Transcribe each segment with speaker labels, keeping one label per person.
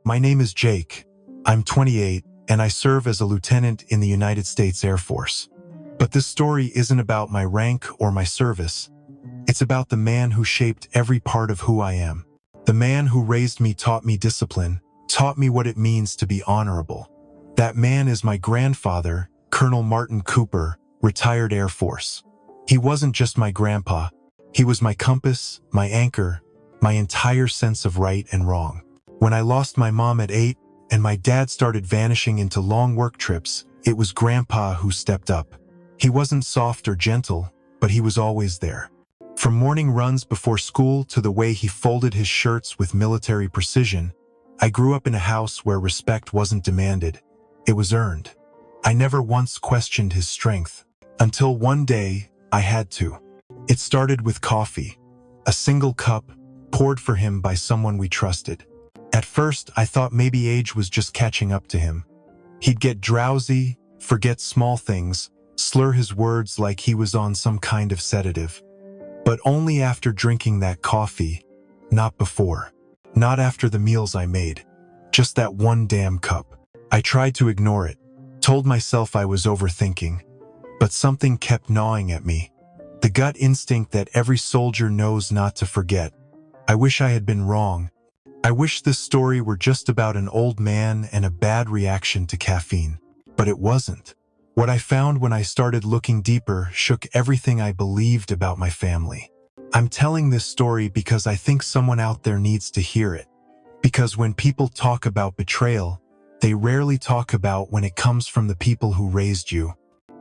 Speaker 1: My name is Jake. I'm 28, and I serve as a lieutenant in the United States Air Force. But this story isn't about my rank or my service. It's about the man who shaped every part of who I am. The man who raised me taught me discipline, taught me what it means to be honorable. That man is my grandfather, Colonel Martin Cooper, retired Air Force. He wasn't just my grandpa. He was my compass, my anchor, my entire sense of right and wrong. When I lost my mom at 8 and my dad started vanishing into long work trips, it was Grandpa who stepped up. He wasn't soft or gentle, but he was always there. From morning runs before school to the way he folded his shirts with military precision, I grew up in a house where respect wasn't demanded. It was earned. I never once questioned his strength, until one day I had to. It started with coffee, a single cup poured for him by someone we trusted. At first, I thought maybe age was just catching up to him. He'd get drowsy, forget small things, slur his words like he was on some kind of sedative. But only after drinking that coffee, not before. Not after the meals I made. Just that one damn cup. I tried to ignore it, told myself I was overthinking, but something kept gnawing at me. The gut instinct that every soldier knows not to forget. I wish I had been wrong. I wish this story were just about an old man and a bad reaction to caffeine. But it wasn't. What I found when I started looking deeper shook everything I believed about my family. I'm telling this story because I think someone out there needs to hear it. Because when people talk about betrayal, they rarely talk about when it comes from the people who raised you.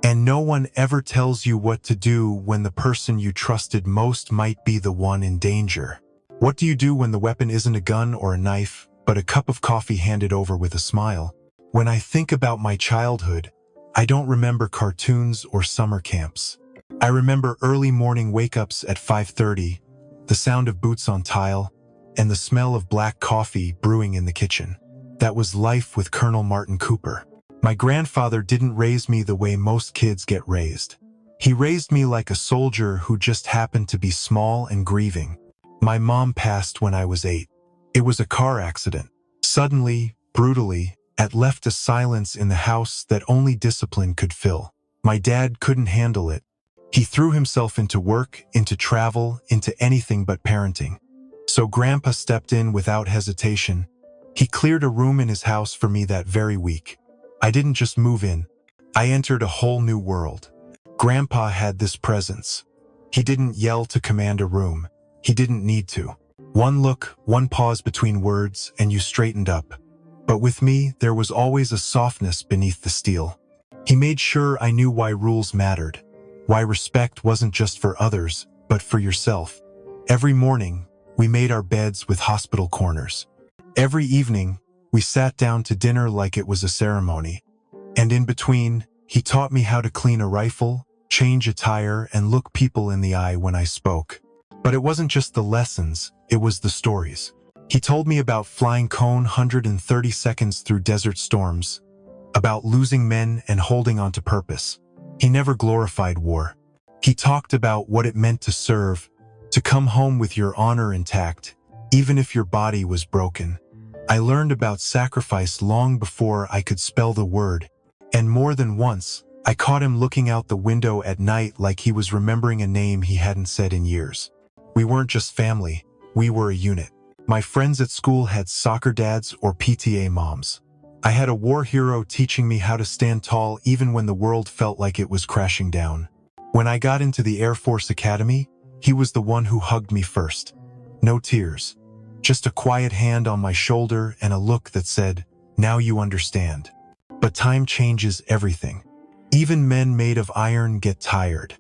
Speaker 1: And no one ever tells you what to do when the person you trusted most might be the one in danger. What do you do when the weapon isn't a gun or a knife, but a cup of coffee handed over with a smile? When I think about my childhood, I don't remember cartoons or summer camps. I remember early morning wake-ups at 5:30, the sound of boots on tile, and the smell of black coffee brewing in the kitchen. That was life with Colonel Martin Cooper. My grandfather didn't raise me the way most kids get raised. He raised me like a soldier who just happened to be small and grieving. My mom passed when I was 8. It was a car accident. Suddenly, brutally, it left a silence in the house that only discipline could fill. My dad couldn't handle it. He threw himself into work, into travel, into anything but parenting. So Grandpa stepped in without hesitation. He cleared a room in his house for me that very week. I didn't just move in. I entered a whole new world. Grandpa had this presence. He didn't yell to command a room. He didn't need to. One look, one pause between words, and you straightened up. But with me, there was always a softness beneath the steel. He made sure I knew why rules mattered, why respect wasn't just for others, but for yourself. Every morning, we made our beds with hospital corners. Every evening, we sat down to dinner like it was a ceremony. And in between, he taught me how to clean a rifle, change a tire, and look people in the eye when I spoke. But it wasn't just the lessons, it was the stories. He told me about flying cone 130 seconds through desert storms, about losing men and holding on to purpose. He never glorified war. He talked about what it meant to serve, to come home with your honor intact, even if your body was broken. I learned about sacrifice long before I could spell the word, and more than once, I caught him looking out the window at night like he was remembering a name he hadn't said in years. We weren't just family, we were a unit. My friends at school had soccer dads or PTA moms. I had a war hero teaching me how to stand tall even when the world felt like it was crashing down. When I got into the Air Force Academy, he was the one who hugged me first. No tears. Just a quiet hand on my shoulder and a look that said, "Now you understand." But time changes everything. Even men made of iron get tired.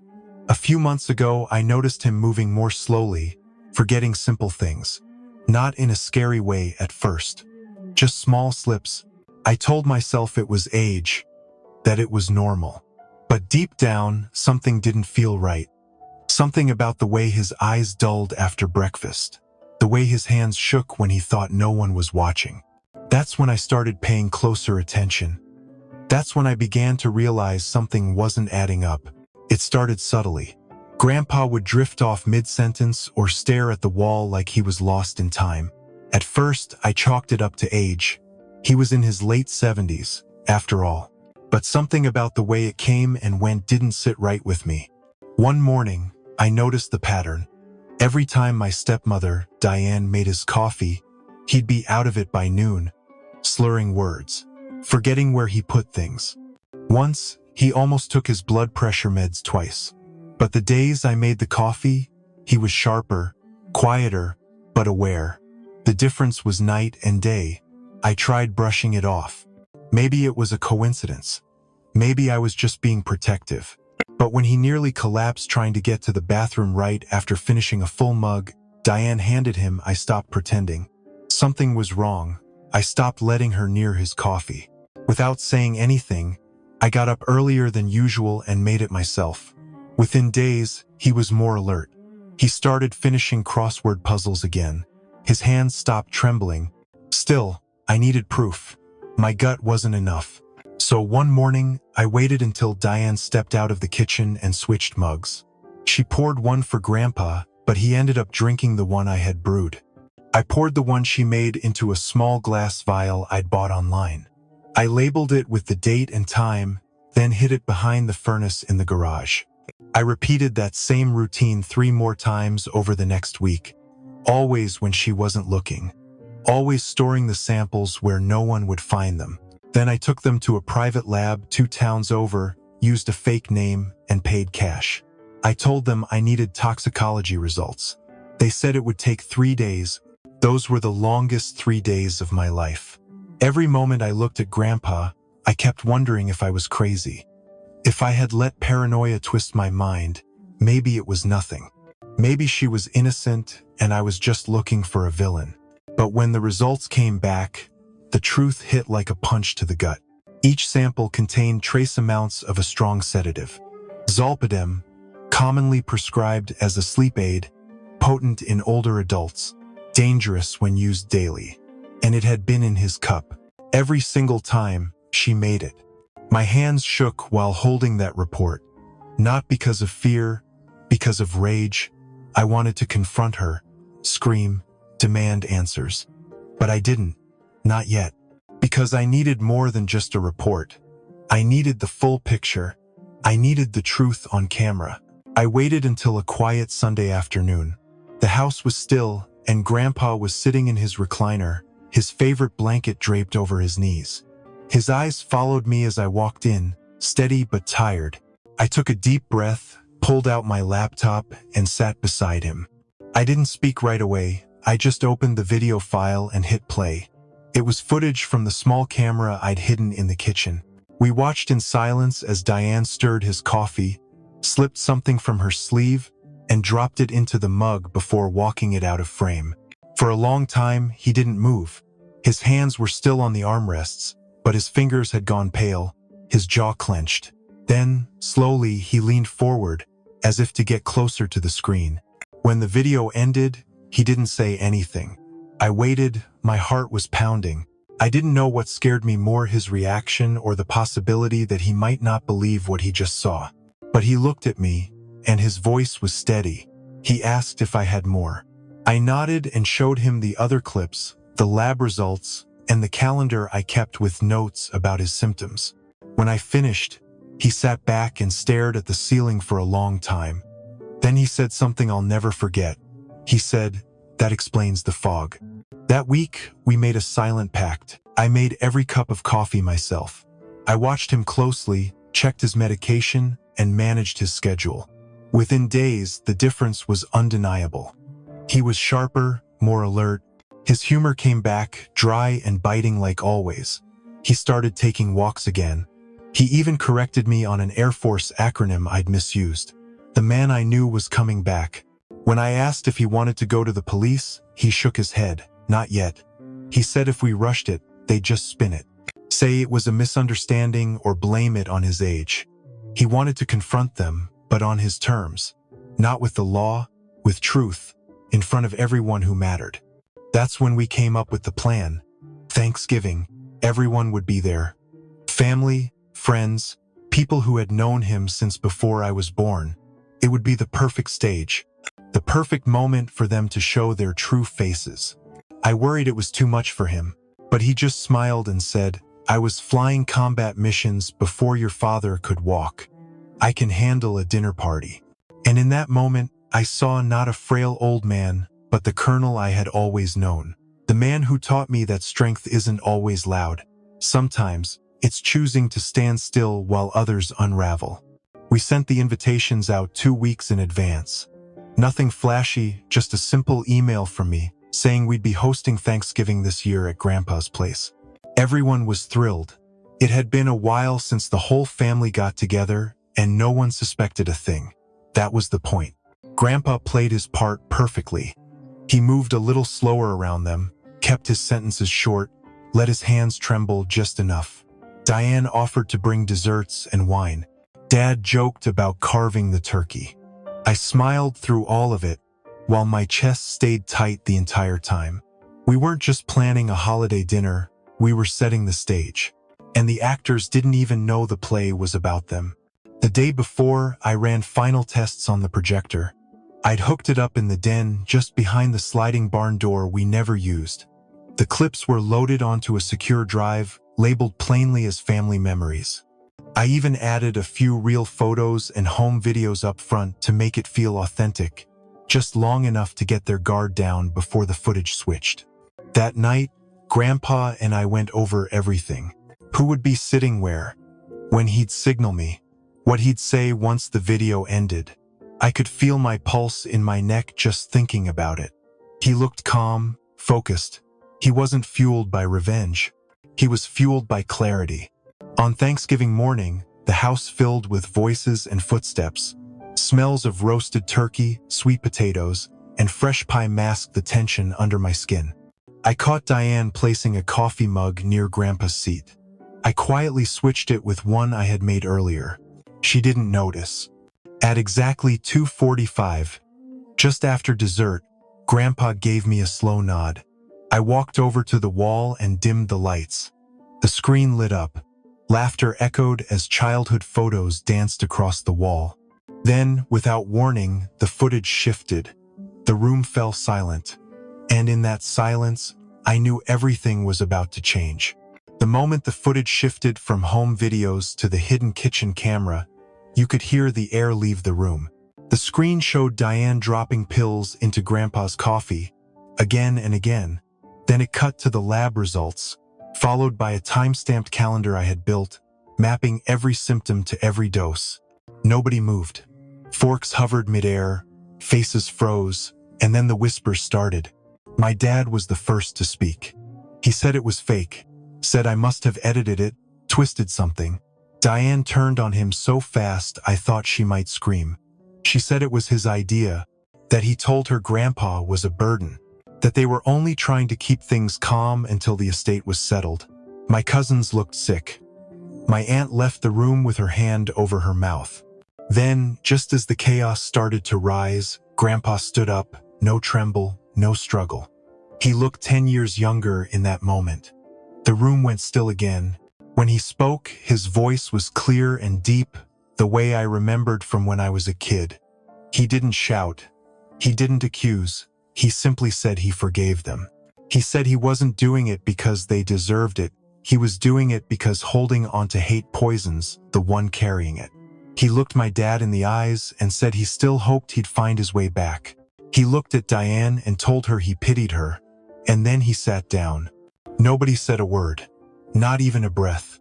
Speaker 1: A few months ago, I noticed him moving more slowly, forgetting simple things. Not in a scary way at first. Just small slips. I told myself it was age, that it was normal. But deep down, something didn't feel right. Something about the way his eyes dulled after breakfast. The way his hands shook when he thought no one was watching. That's when I started paying closer attention. That's when I began to realize something wasn't adding up. It started subtly. Grandpa would drift off mid-sentence or stare at the wall like he was lost in time. At first, I chalked it up to age. He was in his late 70s, after all. But something about the way it came and went didn't sit right with me. One morning, I noticed the pattern. Every time my stepmother, Diane, made his coffee, he'd be out of it by noon, slurring words, forgetting where he put things. Once, he almost took his blood pressure meds twice. But the days I made the coffee, he was sharper, quieter, but aware. The difference was night and day. I tried brushing it off. Maybe it was a coincidence. Maybe I was just being protective. But when he nearly collapsed trying to get to the bathroom right after finishing a full mug Diane handed him, I stopped pretending. Something was wrong. I stopped letting her near his coffee. Without saying anything, I got up earlier than usual and made it myself. Within days, he was more alert. He started finishing crossword puzzles again. His hands stopped trembling. Still, I needed proof. My gut wasn't enough. So one morning, I waited until Diane stepped out of the kitchen and switched mugs. She poured one for Grandpa, but he ended up drinking the one I had brewed. I poured the one she made into a small glass vial I'd bought online. I labeled it with the date and time, then hid it behind the furnace in the garage. I repeated that same routine 3 more times over the next week, always when she wasn't looking, always storing the samples where no one would find them. Then I took them to a private lab 2 towns over, used a fake name, and paid cash. I told them I needed toxicology results. They said it would take 3 days. Those were the longest 3 days of my life. Every moment I looked at Grandpa, I kept wondering if I was crazy. If I had let paranoia twist my mind, maybe it was nothing. Maybe she was innocent and I was just looking for a villain. But when the results came back, the truth hit like a punch to the gut. Each sample contained trace amounts of a strong sedative. Zolpidem, commonly prescribed as a sleep aid, potent in older adults, dangerous when used daily. And it had been in his cup. Every single time she made it. My hands shook while holding that report. Not because of fear, because of rage. I wanted to confront her, scream, demand answers. But I didn't. Not yet. Because I needed more than just a report. I needed the full picture. I needed the truth on camera. I waited until a quiet Sunday afternoon. The house was still, and Grandpa was sitting in his recliner, his favorite blanket draped over his knees. His eyes followed me as I walked in, steady but tired. I took a deep breath, pulled out my laptop, and sat beside him. I didn't speak right away. I just opened the video file and hit play. It was footage from the small camera I'd hidden in the kitchen. We watched in silence as Diane stirred his coffee, slipped something from her sleeve, and dropped it into the mug before walking it out of frame. For a long time, he didn't move. His hands were still on the armrests, but his fingers had gone pale, his jaw clenched. Then, slowly, he leaned forward, as if to get closer to the screen. When the video ended, he didn't say anything. I waited, my heart was pounding. I didn't know what scared me more, his reaction or the possibility that he might not believe what he just saw. But he looked at me, and his voice was steady. He asked if I had more. I nodded and showed him the other clips, the lab results, and the calendar I kept with notes about his symptoms. When I finished, he sat back and stared at the ceiling for a long time. Then he said something I'll never forget. He said, "That explains the fog." That week, we made a silent pact. I made every cup of coffee myself. I watched him closely, checked his medication, and managed his schedule. Within days, the difference was undeniable. He was sharper, more alert. His humor came back, dry and biting like always. He started taking walks again. He even corrected me on an Air Force acronym I'd misused. The man I knew was coming back. When I asked if he wanted to go to the police, he shook his head. Not yet. He said if we rushed it, they'd just spin it. Say it was a misunderstanding or blame it on his age. He wanted to confront them, but on his terms. Not with the law, with truth, in front of everyone who mattered. That's when we came up with the plan. Thanksgiving, everyone would be there. Family, friends, people who had known him since before I was born. It would be the perfect stage. The perfect moment for them to show their true faces. I worried it was too much for him, but he just smiled and said, "I was flying combat missions before your father could walk. I can handle a dinner party." And in that moment, I saw not a frail old man, but the colonel I had always known. The man who taught me that strength isn't always loud. Sometimes, it's choosing to stand still while others unravel. We sent the invitations out 2 weeks in advance. Nothing flashy, just a simple email from me, saying we'd be hosting Thanksgiving this year at Grandpa's place. Everyone was thrilled. It had been a while since the whole family got together, and no one suspected a thing. That was the point. Grandpa played his part perfectly. He moved a little slower around them, kept his sentences short, let his hands tremble just enough. Diane offered to bring desserts and wine. Dad joked about carving the turkey. I smiled through all of it, while my chest stayed tight the entire time. We weren't just planning a holiday dinner, we were setting the stage. And the actors didn't even know the play was about them. The day before, I ran final tests on the projector. I'd hooked it up in the den just behind the sliding barn door we never used. The clips were loaded onto a secure drive, labeled plainly as family memories. I even added a few real photos and home videos up front to make it feel authentic, just long enough to get their guard down before the footage switched. That night, Grandpa and I went over everything. Who would be sitting where? When he'd signal me? What he'd say once the video ended? I could feel my pulse in my neck just thinking about it. He looked calm, focused. He wasn't fueled by revenge. He was fueled by clarity. On Thanksgiving morning, the house filled with voices and footsteps. Smells of roasted turkey, sweet potatoes, and fresh pie masked the tension under my skin. I caught Diane placing a coffee mug near Grandpa's seat. I quietly switched it with one I had made earlier. She didn't notice. At exactly 2:45, just after dessert, Grandpa gave me a slow nod. I walked over to the wall and dimmed the lights. The screen lit up. Laughter echoed as childhood photos danced across the wall. Then, without warning, the footage shifted. The room fell silent. And in that silence, I knew everything was about to change. The moment the footage shifted from home videos to the hidden kitchen camera, you could hear the air leave the room. The screen showed Diane dropping pills into Grandpa's coffee, again and again. Then it cut to the lab results, followed by a time-stamped calendar I had built, mapping every symptom to every dose. Nobody moved. Forks hovered midair, faces froze, and then the whispers started. My dad was the first to speak. He said it was fake, said I must have edited it, twisted something. Diane turned on him so fast I thought she might scream. She said it was his idea, that he told her Grandpa was a burden, that they were only trying to keep things calm until the estate was settled. My cousins looked sick. My aunt left the room with her hand over her mouth. Then, just as the chaos started to rise, Grandpa stood up, no tremble, no struggle. He looked 10 years younger in that moment. The room went still again. When he spoke, his voice was clear and deep, the way I remembered from when I was a kid. He didn't shout. He didn't accuse. He simply said he forgave them. He said he wasn't doing it because they deserved it. He was doing it because holding on to hate poisons the one carrying it. He looked my dad in the eyes and said he still hoped he'd find his way back. He looked at Diane and told her he pitied her. And then he sat down. Nobody said a word, not even a breath.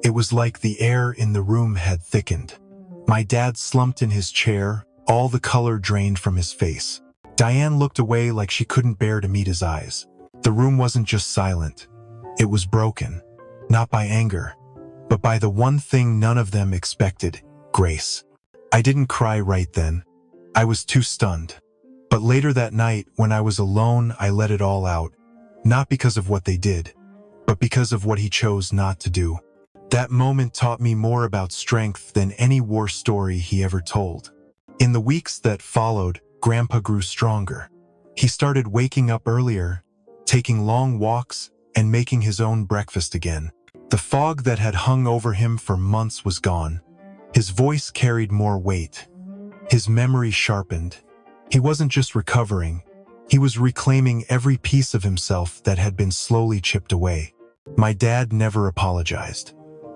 Speaker 1: It was like the air in the room had thickened. My dad slumped in his chair, all the color drained from his face. Diane looked away like she couldn't bear to meet his eyes. The room wasn't just silent. It was broken, not by anger, but by the one thing none of them expected, grace. I didn't cry right then. I was too stunned. But later that night, when I was alone, I let it all out. Not because of what they did, but because of what he chose not to do. That moment taught me more about strength than any war story he ever told. In the weeks that followed, Grandpa grew stronger. He started waking up earlier, taking long walks, and making his own breakfast again. The fog that had hung over him for months was gone. His voice carried more weight. His memory sharpened. He wasn't just recovering. He was reclaiming every piece of himself that had been slowly chipped away. My dad never apologized.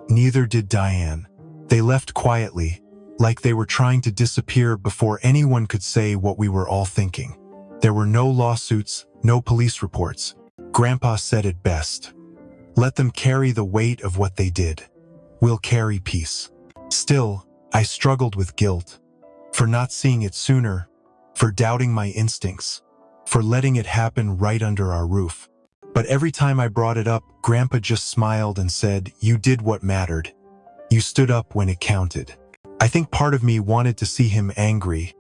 Speaker 1: Neither did Diane. They left quietly, like they were trying to disappear before anyone could say what we were all thinking. There were no lawsuits, no police reports. Grandpa said it best. Let them carry the weight of what they did. We'll carry peace. Still, I struggled with guilt. For not seeing it sooner, for doubting my instincts, for letting it happen right under our roof. But every time I brought it up, Grandpa just smiled and said, "You did what mattered. You stood up when it counted." I think part of me wanted to see him angry,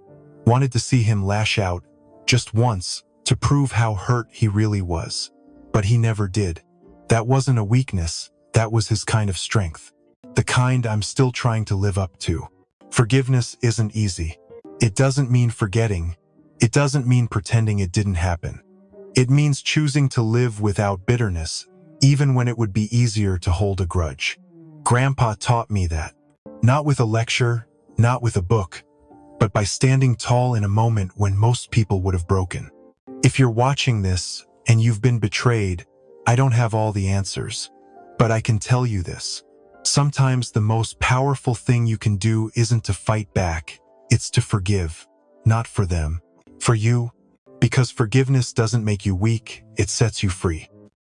Speaker 1: wanted to see him lash out, just once, to prove how hurt he really was. But he never did. That wasn't a weakness, that was his kind of strength. The kind I'm still trying to live up to. Forgiveness isn't easy. It doesn't mean forgetting. It doesn't mean pretending it didn't happen. It means choosing to live without bitterness, even when it would be easier to hold a grudge. Grandpa taught me that. Not with a lecture, not with a book, but by standing tall in a moment when most people would have broken. If you're watching this and you've been betrayed, I don't have all the answers, but I can tell you this. Sometimes the most powerful thing you can do isn't to fight back, it's to forgive. Not for them, for you, because forgiveness doesn't make you weak, it sets you free.